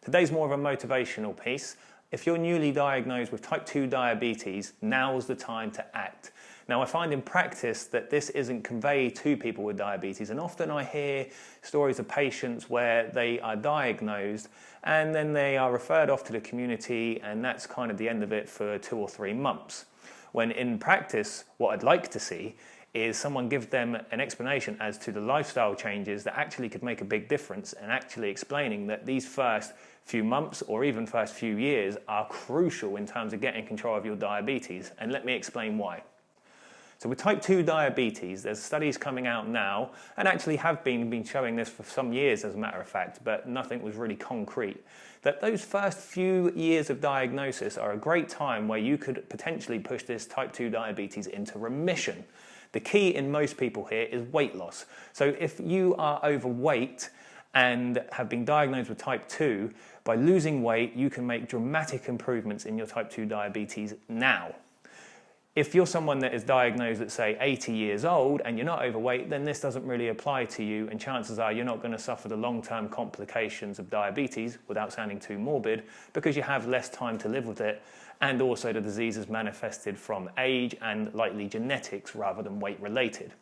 Today's more of a motivational piece. If you're newly diagnosed with type 2 diabetes, now's the time to act. Now, I find in practice that this isn't conveyed to people with diabetes, and often I hear stories of patients where they are diagnosed and then they are referred off to the community, and that's kind of the end of it for 2 or 3 months. When in practice, what I'd like to see is someone give them an explanation as to the lifestyle changes that actually could make a big difference, and actually explaining that these first few months or even first few years are crucial in terms of getting control of your diabetes. And let me explain why. So with type 2 diabetes, there's studies coming out now, and actually have been showing this for some years as a matter of fact, but nothing was really concrete, that those first few years of diagnosis are a great time where you could potentially push this type 2 diabetes into remission. The key in most people here is weight loss. So if you are overweight and have been diagnosed with type 2, by losing weight, you can make dramatic improvements in your type 2 diabetes now. If you're someone that is diagnosed at, say, 80 years old and you're not overweight, then this doesn't really apply to you, and chances are you're not going to suffer the long-term complications of diabetes, without sounding too morbid, because you have less time to live with it, and also the disease is manifested from age and likely genetics rather than weight-related.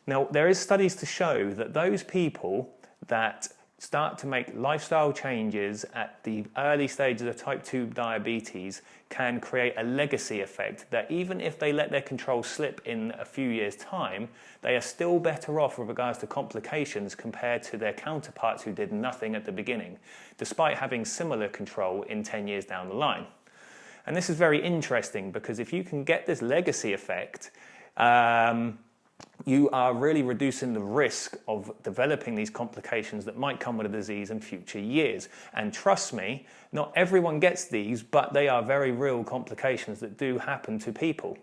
Now, there is studies to show that those people that start to make lifestyle changes at the early stages of type 2 diabetes can create a legacy effect, that even if they let their control slip in a few years' time, they are still better off with regards to complications compared to their counterparts who did nothing at the beginning, despite having similar control in 10 years down the line. And this is very interesting, because if you can get this legacy effect, you are really reducing the risk of developing these complications that might come with a disease in future years. And trust me, not everyone gets these, but they are very real complications that do happen to people.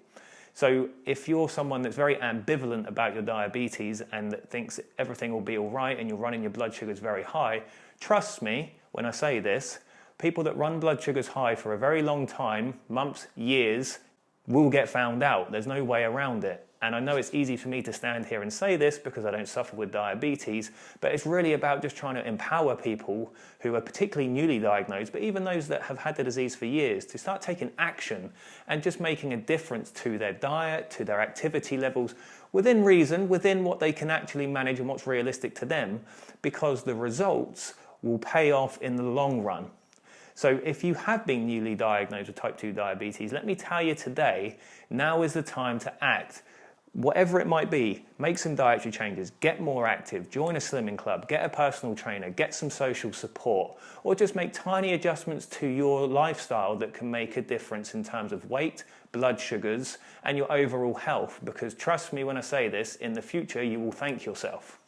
So if you're someone that's very ambivalent about your diabetes and that thinks everything will be all right and you're running your blood sugars very high, trust me when I say this, people that run blood sugars high for a very long time, months, years, will get found out. There's no way around it. And I know it's easy for me to stand here and say this because I don't suffer with diabetes, but it's really about just trying to empower people who are particularly newly diagnosed, but even those that have had the disease for years, to start taking action and just making a difference to their diet, to their activity levels, within reason, within what they can actually manage and what's realistic to them, because the results will pay off in the long run. So if you have been newly diagnosed with type 2 diabetes, let me tell you today, now is the time to act. Whatever it might be, make some dietary changes, get more active, join a slimming club, get a personal trainer, get some social support, or just make tiny adjustments to your lifestyle that can make a difference in terms of weight, blood sugars, and your overall health. Because trust me when I say this, in the future you will thank yourself.